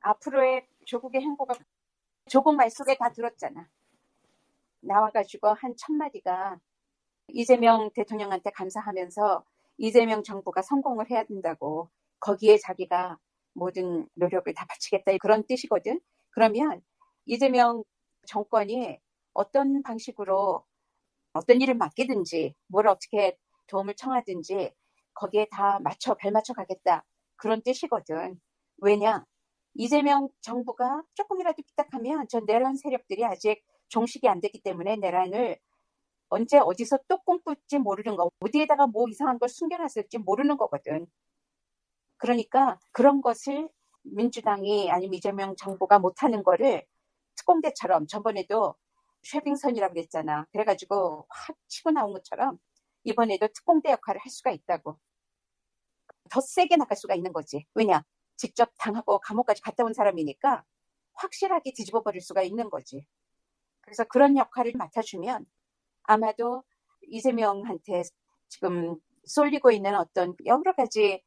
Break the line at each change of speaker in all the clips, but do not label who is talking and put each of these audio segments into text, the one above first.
앞으로의 조국의 행보가 조국 말 속에 다 들었잖아. 나와가지고 한 첫마디가 이재명 대통령한테 감사하면서 이재명 정부가 성공을 해야 된다고 거기에 자기가 모든 노력을 다 바치겠다 그런 뜻이거든. 그러면 이재명 정권이 어떤 방식으로 어떤 일을 맡기든지 뭘 어떻게 도움을 청하든지 거기에 다 발맞춰 가겠다 그런 뜻이거든. 왜냐? 이재명 정부가 조금이라도 삐딱하면 전 내란 세력들이 아직 종식이 안 됐기 때문에 내란을 언제 어디서 또 꿈꿀지 모르는 거, 어디에다가 뭐 이상한 걸 숨겨놨을지 모르는 거거든. 그러니까 그런 것을 민주당이 아니면 이재명 정부가 못하는 거를 특공대처럼 저번에도 쉐빙선이라고 그랬잖아. 그래가지고 확 치고 나온 것처럼 이번에도 특공대 역할을 할 수가 있다고. 더 세게 나갈 수가 있는 거지. 왜냐? 직접 당하고 감옥까지 갔다 온 사람이니까 확실하게 뒤집어 버릴 수가 있는 거지. 그래서 그런 역할을 맡아주면 아마도 이재명한테 지금 쏠리고 있는 어떤 여러 가지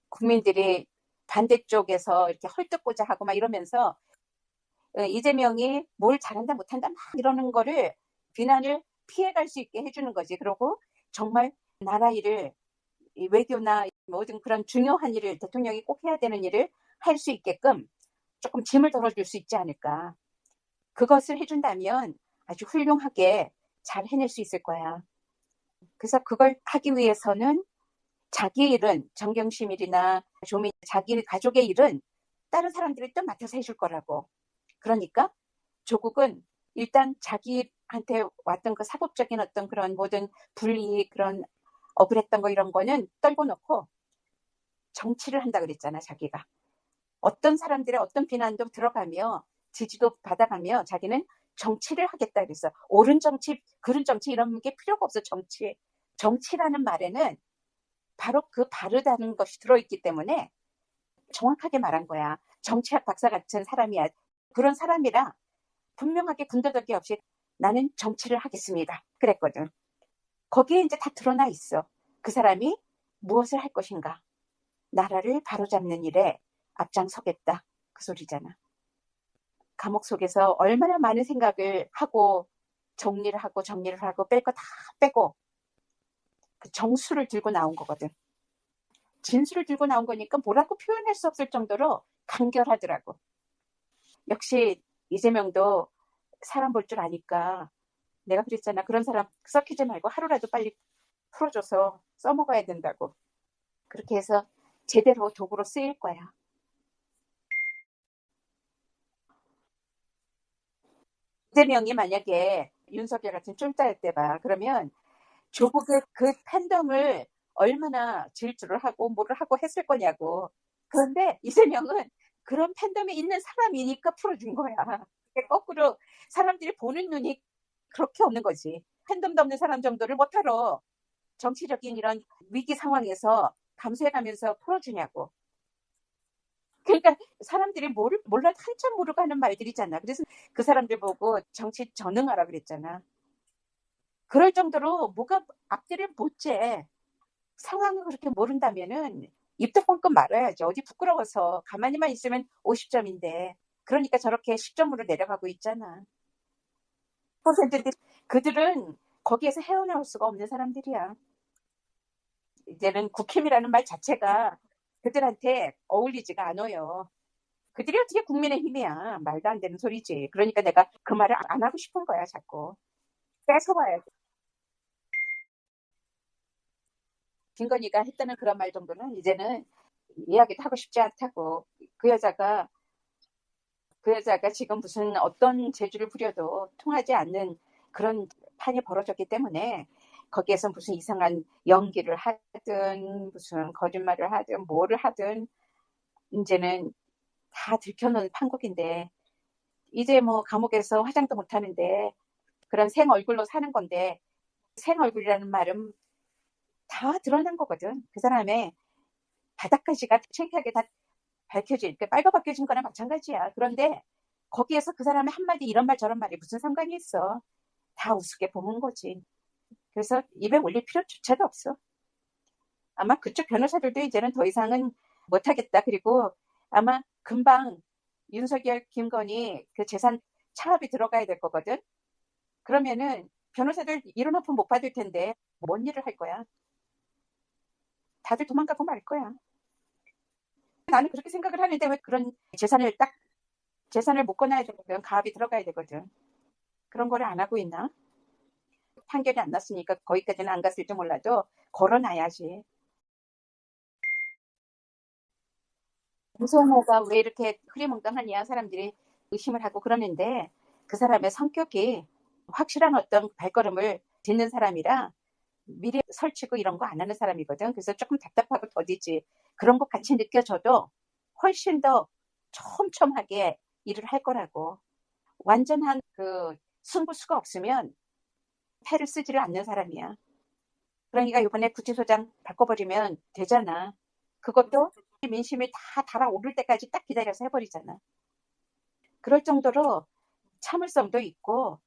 국민들이 반대쪽에서 이렇게 헐뜯고자 하고 막 이러면서 이재명이 뭘 잘한다 못한다 막 이러는 거를 비난을 피해갈 수 있게 해주는 거지. 그리고 정말 나라 일을 외교나 모든 그런 중요한 일을 대통령이 꼭 해야 되는 일을 할 수 있게끔 조금 짐을 덜어줄 수 있지 않을까. 그것을 해준다면 아주 훌륭하게 잘 해낼 수 있을 거야. 그래서 그걸 하기 위해서는 자기 일은 정경심 일이나 조민 자기 가족의 일은 다른 사람들이 또 맡아서 해줄 거라고. 그러니까 조국은 일단 자기한테 왔던 그 사법적인 어떤 그런 모든 불이익 그런 억울했던 거 이런 거는 떨고 놓고 정치를 한다 그랬잖아. 자기가 어떤 사람들의 어떤 비난도 들어가며 지지도 받아가며 자기는 정치를 하겠다 그랬어. 옳은 정치 그른 정치 이런 게 필요가 없어. 정치라는 말에는 바로 그 바르다는 것이 들어있기 때문에 정확하게 말한 거야. 정치학 박사 같은 사람이야. 그런 사람이라 분명하게 군더더기 없이 나는 정치를 하겠습니다. 그랬거든. 거기에 이제 다 드러나 있어. 그 사람이 무엇을 할 것인가. 나라를 바로잡는 일에 앞장서겠다. 그 소리잖아. 감옥 속에서 얼마나 많은 생각을 하고 정리를 하고 뺄 거 다 빼고 그 정수를 들고 나온 거거든. 진술을 들고 나온 거니까 뭐라고 표현할 수 없을 정도로 간결하더라고. 역시 이재명도 사람 볼 줄 아니까 내가 그랬잖아. 그런 사람 썩히지 말고 하루라도 빨리 풀어줘서 써먹어야 된다고. 그렇게 해서 제대로 도구로 쓰일 거야. 이재명이 만약에 윤석열 같은 쫄따였대 봐. 그러면 조국의 그 팬덤을 얼마나 질주를 하고 뭐를 하고 했을 거냐고. 그런데 이재명은 그런 팬덤이 있는 사람이니까 풀어준 거야. 거꾸로 사람들이 보는 눈이 그렇게 없는 거지. 팬덤도 없는 사람 정도를 못하러 정치적인 이런 위기 상황에서 감수해가면서 풀어주냐고. 그러니까 사람들이 몰라 한참 모르고 하는 말들이잖아. 그래서 그 사람들 보고 정치 전응하라 그랬잖아. 그럴 정도로 뭐가 앞뒤를 못 재. 상황을 그렇게 모른다면은 입도 뻥끗 말아야죠. 어디 부끄러워서 가만히만 있으면 50점인데 그러니까 저렇게 10점으로 내려가고 있잖아. 그들은 거기에서 헤어나올 수가 없는 사람들이야. 이제는 국힘이라는 말 자체가 그들한테 어울리지가 않아요. 그들이 어떻게 국민의힘이야. 말도 안 되는 소리지. 그러니까 내가 그 말을 안 하고 싶은 거야. 자꾸. 뺏어와야 돼. 김건희가 했다는 그런 말 정도는 이제는 이야기도 하고 싶지 않다고. 그 여자가 지금 무슨 어떤 재주를 부려도 통하지 않는 그런 판이 벌어졌기 때문에 거기에서 무슨 이상한 연기를 하든 무슨 거짓말을 하든 뭐를 하든 이제는 다 들켜놓은 판국인데 이제 뭐 감옥에서 화장도 못하는데 그런 생 얼굴로 사는 건데 생 얼굴이라는 말은 다 드러난 거거든. 그 사람의 바닥까지가 창피하게 다 밝혀진, 빨가벗겨진 거나 마찬가지야. 그런데 거기에서 그 사람의 한마디 이런 말 저런 말이 무슨 상관이 있어. 다 우습게 보는 거지. 그래서 입에 올릴 필요조차도 없어. 아마 그쪽 변호사들도 이제는 더 이상은 못하겠다. 그리고 아마 금방 윤석열, 김건희 그 재산 차압이 들어가야 될 거거든. 그러면은 변호사들 이혼 한 푼 못 받을 텐데 뭔 일을 할 거야? 다들 도망가고 말 거야. 나는 그렇게 생각을 하는데 왜 그런 재산을 못 꺼내야 되거든. 가압이 들어가야 되거든. 그런 거를 안 하고 있나? 판결이 안 났으니까 거기까지는 안 갔을지 몰라도 걸어놔야지. 무성호가 왜 이렇게 흐리멍덩하냐 사람들이 의심을 하고 그러는데 그 사람의 성격이 확실한 어떤 발걸음을 딛는 사람이라 미리 설치고 이런 거 안 하는 사람이거든. 그래서 조금 답답하고 더디지. 그런 것 같이 느껴져도 훨씬 더 촘촘하게 일을 할 거라고. 완전한 그 승부수가 없으면 패를 쓰지를 않는 사람이야. 그러니까 이번에 구치소장 바꿔버리면 되잖아. 그것도 민심이 다 달아오를 때까지 딱 기다려서 해버리잖아. 그럴 정도로 참을성도 있고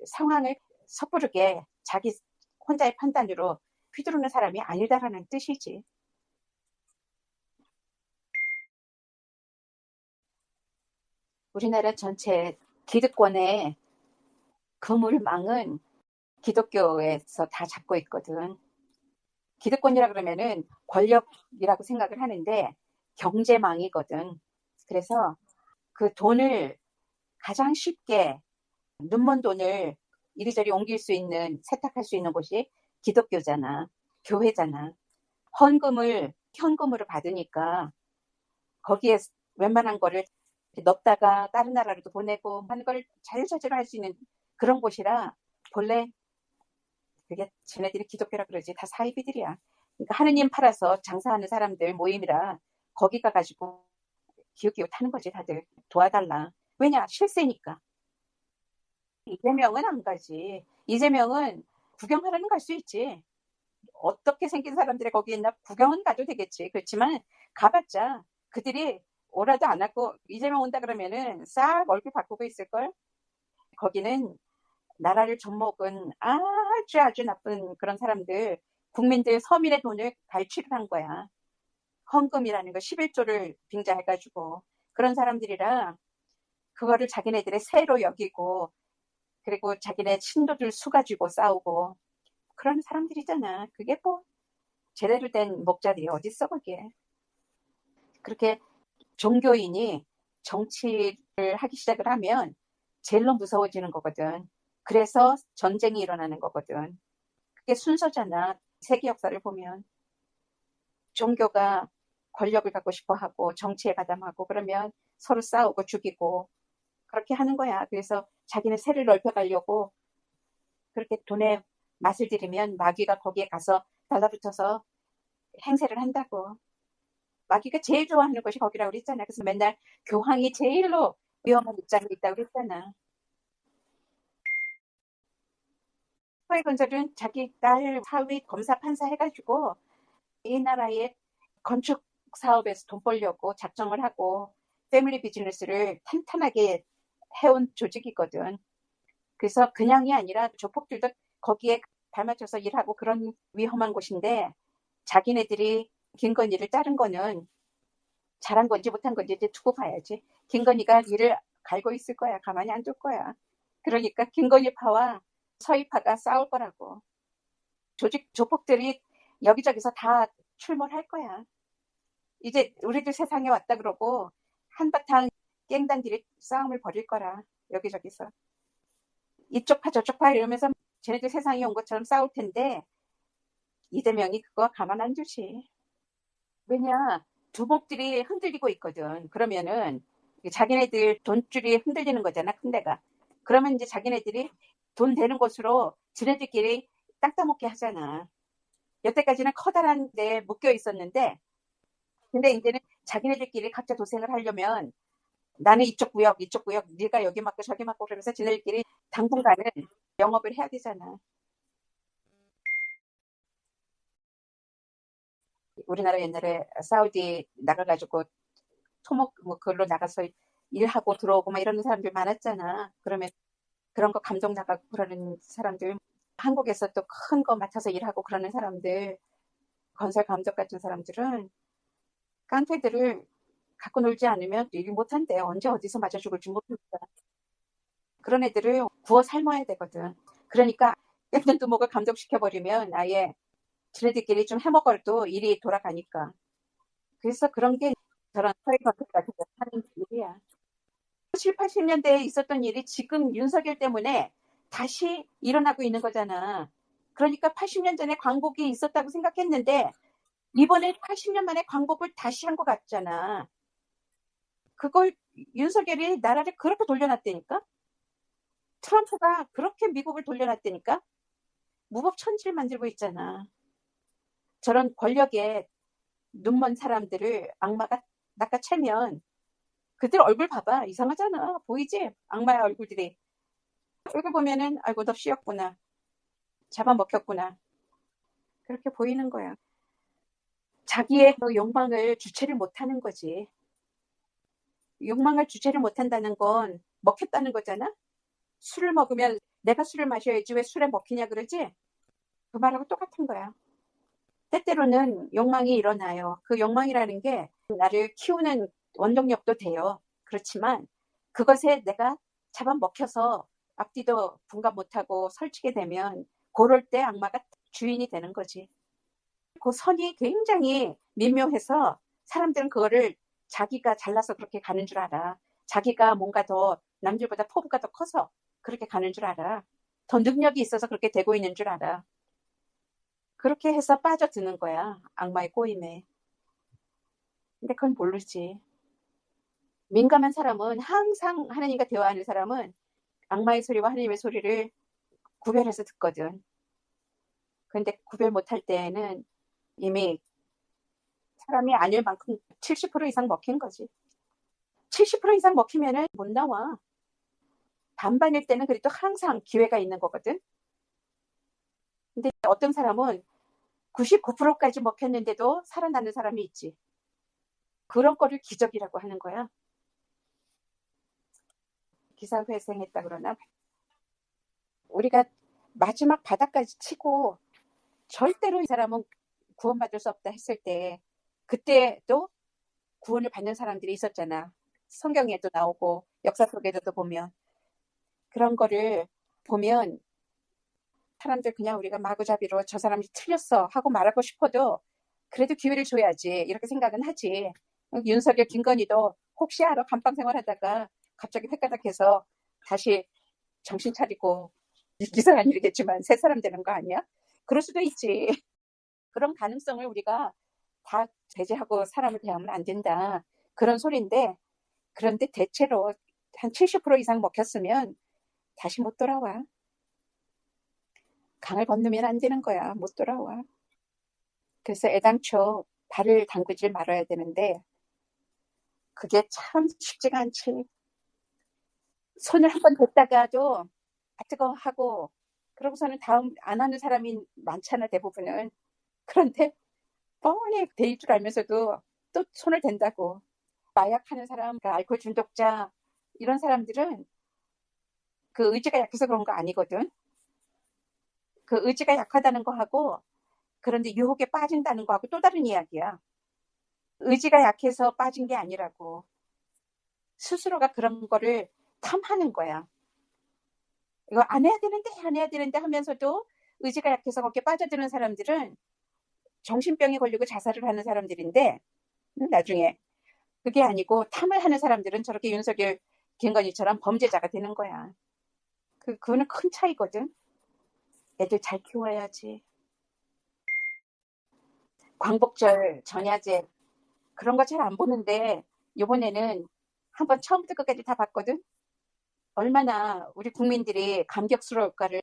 상황을 섣부르게 자기 혼자의 판단으로 휘두르는 사람이 아니다라는 뜻이지. 우리나라 전체 기득권의 그물망은 기독교에서 다 잡고 있거든. 기득권이라 그러면은 권력이라고 생각을 하는데 경제망이거든. 그래서 그 돈을 가장 쉽게 눈먼 돈을 이리저리 옮길 수 있는 세탁할 수 있는 곳이 기독교잖아. 교회잖아. 헌금을 현금으로 받으니까 거기에 웬만한 거를 넣다가 다른 나라로도 보내고 하는 걸 자유자재로 할 수 있는 그런 곳이라 본래 그게 쟤네들이 기독교라 그러지 다 사이비들이야. 그러니까 하느님 팔아서 장사하는 사람들 모임이라 거기 가가지고 기웃기웃 하는 거지 다들 도와달라. 왜냐 실세니까. 이재명은 안 가지. 이재명은 구경하러는 갈 수 있지. 어떻게 생긴 사람들이 거기 있나 구경은 가도 되겠지. 그렇지만 가봤자 그들이 오라도 안 하고 이재명 온다 그러면은 싹 얼굴 바꾸고 있을걸. 거기는 나라를 좀먹은 아주 아주 나쁜 그런 사람들, 국민들 서민의 돈을 갈취를 한 거야. 헌금이라는 거 11조를 빙자해가지고 그런 사람들이라 그거를 자기네들의 세로 여기고 그리고 자기네 신도들 수 가지고 싸우고 그런 사람들이잖아. 그게 뭐 제대로 된 목자들이 어딨어 거기에. 그렇게 종교인이 정치를 하기 시작을 하면 제일로 무서워지는 거거든. 그래서 전쟁이 일어나는 거거든. 그게 순서잖아. 세계 역사를 보면 종교가 권력을 갖고 싶어 하고 정치에 가담하고 그러면 서로 싸우고 죽이고 그렇게 하는 거야. 그래서 자기는 세를 넓혀가려고 그렇게 돈에 맛을 들이면 마귀가 거기에 가서 달라붙어서 행세를 한다고. 마귀가 제일 좋아하는 것이 거기라고 그랬잖아. 그래서 맨날 교황이 제일로 위험한 입장에 있다고 그랬잖아. 사회건설은 자기 딸 사위 검사 판사 해가지고 이 나라의 건축 사업에서 돈 벌려고 작정을 하고 패밀리 비즈니스를 탄탄하게 해온 조직이거든. 그래서 그냥이 아니라 조폭들도 거기에 발맞춰서 일하고 그런 위험한 곳인데 자기네들이 김건희를 자른 거는 잘한 건지 못한 건지 이제 두고 봐야지. 김건희가 일을 갈고 있을 거야. 가만히 안 둘 거야. 그러니까 김건희파와 서희파가 싸울 거라고. 조직 조폭들이 여기저기서 다 출몰할 거야. 이제 우리들 세상에 왔다 그러고 한바탕 깽단들이 싸움을 벌일 거라. 여기저기서. 이쪽 파 저쪽 파 이러면서 쟤네들 세상에 온 것처럼 싸울 텐데 이재명이 그거 가만 안 두지. 왜냐 두목들이 흔들리고 있거든. 그러면은 자기네들 돈줄이 흔들리는 거잖아. 큰 데가. 그러면 이제 자기네들이 돈 되는 곳으로 지네들끼리 땅 따먹게 하잖아. 여태까지는 커다란 데에 묶여 있었는데 근데 이제는 자기네들끼리 각자 도생을 하려면 나는 이쪽 구역, 네가 여기 맞고 저기 맞고 그러면서 지네들끼리 당분간은 영업을 해야 되잖아. 우리나라 옛날에 사우디 나가가지고 토목 뭐 그걸로 나가서 일하고 들어오고 막 이러는 사람들 많았잖아. 그러면 그런 거 감독 나가고 그러는 사람들 한국에서 또 큰 거 맡아서 일하고 그러는 사람들 건설 감독 같은 사람들은 깡패들을 갖고 놀지 않으면 일 못한대. 언제 어디서 맞아 죽을지 모르니까. 그런 애들을 구워 삶아야 되거든. 그러니까 액면 두목을 감독시켜버리면 아예 지네들끼리 좀 해먹어도 일이 돌아가니까. 그래서 그런 게 저런 사회건설 같은 거 하는 일이야. 7, 80년대에 있었던 일이 지금 윤석열 때문에 다시 일어나고 있는 거잖아. 그러니까 80년 전에 광복이 있었다고 생각했는데 이번에 80년 만에 광복을 다시 한 것 같잖아. 그걸 윤석열이 나라를 그렇게 돌려놨다니까? 트럼프가 그렇게 미국을 돌려놨다니까? 무법천지를 만들고 있잖아. 저런 권력에 눈먼 사람들을 악마가 낚아채면 그들 얼굴 봐봐. 이상하잖아. 보이지? 악마의 얼굴들이. 얼굴 보면은 아이고 너 씌었구나. 잡아먹혔구나. 그렇게 보이는 거야. 자기의 그 욕망을 주체를 못하는 거지. 욕망을 주체를 못한다는 건 먹혔다는 거잖아. 술을 먹으면 내가 술을 마셔야지 왜 술에 먹히냐 그러지? 그 말하고 똑같은 거야. 때때로는 욕망이 일어나요. 그 욕망이라는 게 나를 키우는 원동력도 돼요. 그렇지만 그것에 내가 잡아먹혀서 앞뒤도 분간 못하고 설치게 되면 그럴 때 악마가 주인이 되는 거지. 그 선이 굉장히 미묘해서 사람들은 그거를 자기가 잘나서 그렇게 가는 줄 알아. 자기가 뭔가 더 남들보다 포부가 더 커서 그렇게 가는 줄 알아. 더 능력이 있어서 그렇게 되고 있는 줄 알아. 그렇게 해서 빠져드는 거야. 악마의 꼬임에. 근데 그건 모르지. 민감한 사람은 항상 하나님과 대화하는 사람은 악마의 소리와 하나님의 소리를 구별해서 듣거든. 근데 구별 못할 때에는 이미 사람이 아닐 만큼 70% 이상 먹힌 거지. 70% 이상 먹히면은 못 나와. 반반일 때는 그래도 항상 기회가 있는 거거든. 근데 어떤 사람은 99%까지 먹혔는데도 살아나는 사람이 있지. 그런 거를 기적이라고 하는 거야. 기사회생했다 그러나? 우리가 마지막 바닥까지 치고 절대로 이 사람은 구원받을 수 없다 했을 때 그때도 구원을 받는 사람들이 있었잖아. 성경에도 나오고 역사 속에도 보면 그런 거를 보면 사람들 그냥 우리가 마구잡이로 저 사람이 틀렸어 하고 말하고 싶어도 그래도 기회를 줘야지 이렇게 생각은 하지. 윤석열, 김건희도 혹시 알아 감방 생활하다가 갑자기 획가닥해서 다시 정신 차리고 이상한 일이겠지만 새 사람 되는 거 아니야? 그럴 수도 있지. 그런 가능성을 우리가 다 배제하고 사람을 대하면 안 된다. 그런 소리인데 그런데 대체로 한 70% 이상 먹혔으면 다시 못 돌아와. 강을 건너면 안 되는 거야. 못 돌아와. 그래서 애당초 발을 담그질 말아야 되는데 그게 참 쉽지가 않지. 손을 한 번 댔다가도 아 뜨거 하고 그러고서는 다음 안 하는 사람이 많잖아 대부분은. 그런데 뻔히 데일 줄 알면서도 또 손을 댄다고. 마약하는 사람, 알코올 중독자 이런 사람들은 그 의지가 약해서 그런 거 아니거든. 그 의지가 약하다는 거하고 그런데 유혹에 빠진다는 거하고 또 다른 이야기야. 의지가 약해서 빠진 게 아니라고. 스스로가 그런 거를 탐하는 거야. 이거 안 해야 되는데 안 해야 되는데 하면서도 의지가 약해서 거기에 빠져드는 사람들은 정신병에 걸리고 자살을 하는 사람들인데 나중에 그게 아니고 탐을 하는 사람들은 저렇게 윤석열, 김건희처럼 범죄자가 되는 거야. 그거는 큰 차이거든. 애들 잘 키워야지. 광복절, 전야제 그런 거 잘 안 보는데 이번에는 한번 처음부터 끝까지 다 봤거든. 얼마나 우리 국민들이 감격스러울까를.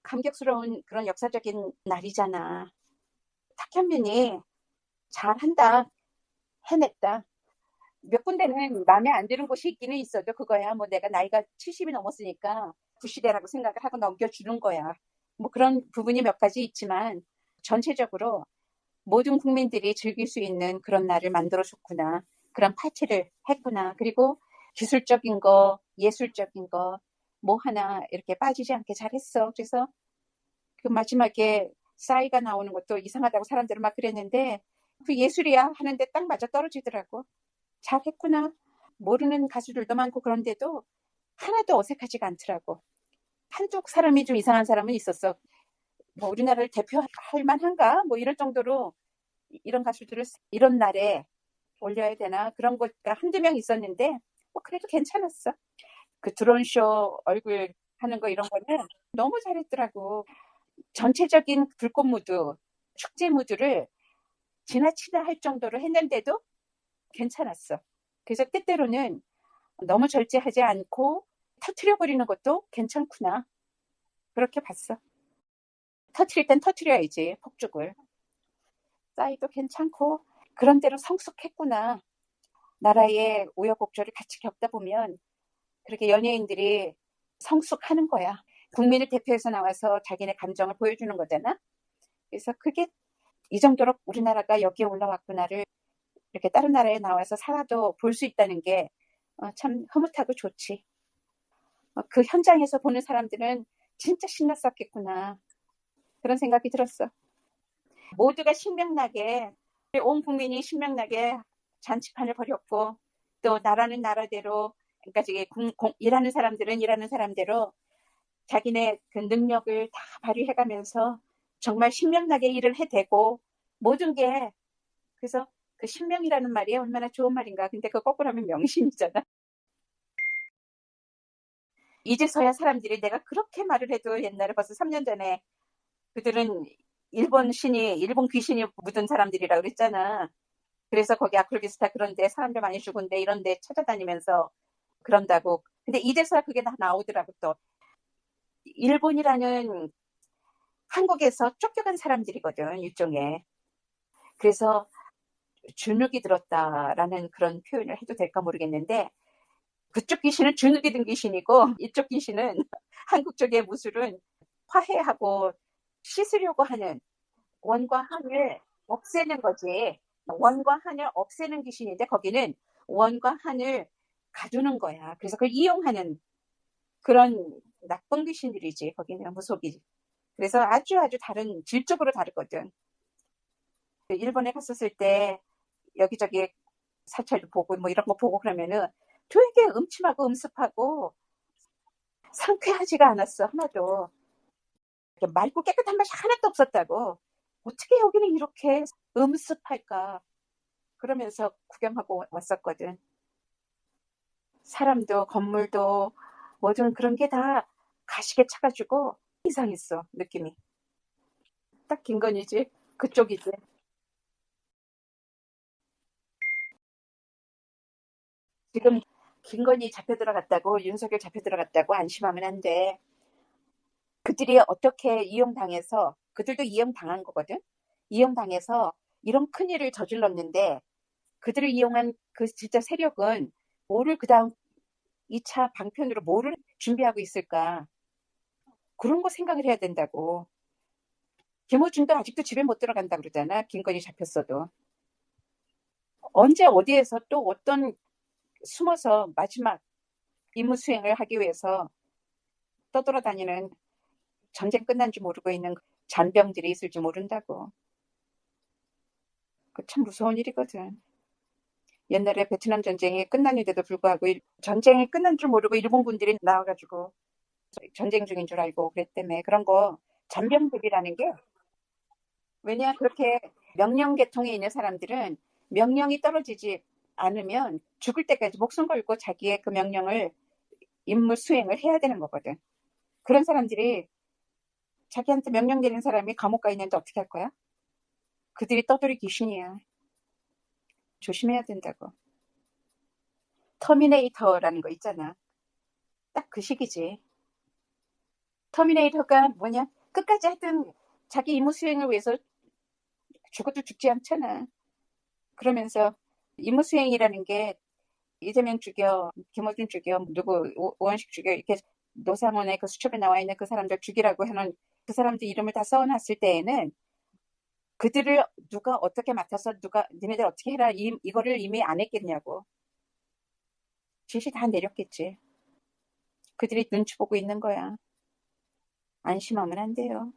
감격스러운 그런 역사적인 날이잖아. 탁현민이 잘한다, 해냈다. 몇 군데는 마음에 안 드는 곳이 있기는 있어도 그거야. 뭐 내가 나이가 70이 넘었으니까 구시대라고 생각을 하고 넘겨주는 거야. 뭐 그런 부분이 몇 가지 있지만 전체적으로 모든 국민들이 즐길 수 있는 그런 날을 만들어줬구나. 그런 파티를 했구나. 그리고 기술적인 거, 예술적인 거, 뭐 하나 이렇게 빠지지 않게 잘했어. 그래서 그 마지막에 싸이가 나오는 것도 이상하다고 사람들은 막 그랬는데 그 예술이야 하는데 딱 맞아 떨어지더라고. 잘했구나. 모르는 가수들도 많고 그런데도 하나도 어색하지가 않더라고. 한쪽 사람이 좀 이상한 사람은 있었어. 뭐 우리나라를 대표할 만한가? 뭐 이럴 정도로 이런 가수들을 이런 날에 올려야 되나? 그런 거가 한두 명 있었는데 뭐 그래도 괜찮았어. 그 드론쇼 얼굴 하는 거 이런 거는 너무 잘했더라고. 전체적인 불꽃 무드, 축제 무드를 지나치다 할 정도로 했는데도 괜찮았어. 그래서 때때로는 너무 절제하지 않고 터트려버리는 것도 괜찮구나. 그렇게 봤어. 터트릴 땐 터트려야지, 폭죽을. 싸이도 괜찮고, 그런 대로 성숙했구나. 나라의 우여곡절을 같이 겪다 보면 그렇게 연예인들이 성숙하는 거야. 국민을 대표해서 나와서 자기네 감정을 보여주는 거잖아. 그래서 그게 이 정도로 우리나라가 여기에 올라왔구나를 이렇게 다른 나라에 나와서 살아도 볼 수 있다는 게 참 흐뭇하고 좋지. 그 현장에서 보는 사람들은 진짜 신났었겠구나. 그런 생각이 들었어. 모두가 신명나게, 온 국민이 신명나게 잔치판을 벌였고, 또 나라는 나라대로, 그러니까 일하는 사람들은 일하는 사람대로 자기네 그 능력을 다 발휘해가면서 정말 신명나게 일을 해대고, 모든 게, 그래서 그 신명이라는 말이 얼마나 좋은 말인가. 근데 그거 거꾸로 하면 명심이잖아. 이제서야 사람들이 내가 그렇게 말을 해도 옛날에 벌써 3년 전에 그들은 일본 귀신이 묻은 사람들이라 그랬잖아. 그래서 거기 아크로비스타 그런데 사람들 많이 죽은데 이런데 찾아다니면서 그런다고. 근데 이제서야 그게 다 나오더라고 또. 일본이라는 한국에서 쫓겨간 사람들이거든, 일종의. 그래서 주눅이 들었다라는 그런 표현을 해도 될까 모르겠는데 그쪽 귀신은 주눅이 든 귀신이고 이쪽 귀신은 한국 쪽의 무술은 화해하고 씻으려고 하는 원과 한을 없애는 거지. 원과 한을 없애는 귀신인데 거기는 원과 한을 가두는 거야. 그래서 그걸 이용하는 그런 나쁜 귀신들이지. 거기는 무속이. 그래서 아주 아주 다른 질적으로 다르거든. 일본에 갔었을 때 여기저기 사찰도 보고 뭐 이런 거 보고 그러면은 되게 음침하고 음습하고 상쾌하지가 않았어. 하나도. 맑고 깨끗한 맛이 하나도 없었다고. 어떻게 여기는 이렇게 음습할까? 그러면서 구경하고 왔었거든. 사람도 건물도 뭐든 그런 게 다 가시게 차가지고 이상했어. 느낌이. 딱 김건희지. 그쪽이지. 지금 김건희 잡혀 들어갔다고 윤석열 잡혀 들어갔다고 안심하면 안 돼. 그들이 어떻게 이용당해서 그들도 이용당한 거거든. 이용당해서 이런 큰일을 저질렀는데 그들을 이용한 그 진짜 세력은 뭐를 그다음 2차 방편으로 뭐를 준비하고 있을까? 그런 거 생각을 해야 된다고. 김호준도 아직도 집에 못 들어간다 그러잖아. 김건희 잡혔어도. 언제 어디에서 또 어떤 숨어서 마지막 임무 수행을 하기 위해서 떠돌아다니는 전쟁 끝난 줄 모르고 있는 잔병들이 있을지 모른다고. 그 참 무서운 일이거든. 옛날에 베트남 전쟁이 끝났는데도 불구하고 전쟁이 끝난 줄 모르고 일본군들이 나와가지고 전쟁 중인 줄 알고 그랬다며. 그런 거 잔병들이라는 게 왜냐 그렇게 명령 계통에 있는 사람들은 명령이 떨어지지 않으면 죽을 때까지 목숨 걸고 자기의 그 명령을 임무 수행을 해야 되는 거거든. 그런 사람들이 자기한테 명령 내린 사람이 감옥 가 있는데 어떻게 할 거야? 그들이 떠돌이 귀신이야. 조심해야 된다고. 터미네이터라는 거 있잖아. 딱 그 시기지. 터미네이터가 뭐냐? 끝까지 하여튼 자기 임무 수행을 위해서 죽어도 죽지 않잖아. 그러면서 임무 수행이라는 게 이재명 죽여, 김어준 죽여, 누구 오원식 죽여 이렇게 노상원의 그 수첩에 나와 있는 그 사람들 죽이라고 하는 그 사람들 이름을 다 써놨을 때에는 그들을 누가 어떻게 맡아서 누가 니네들 어떻게 해라 이거를 이미 안 했겠냐고. 지시 다 내렸겠지. 그들이 눈치 보고 있는 거야. 안심하면 안 돼요.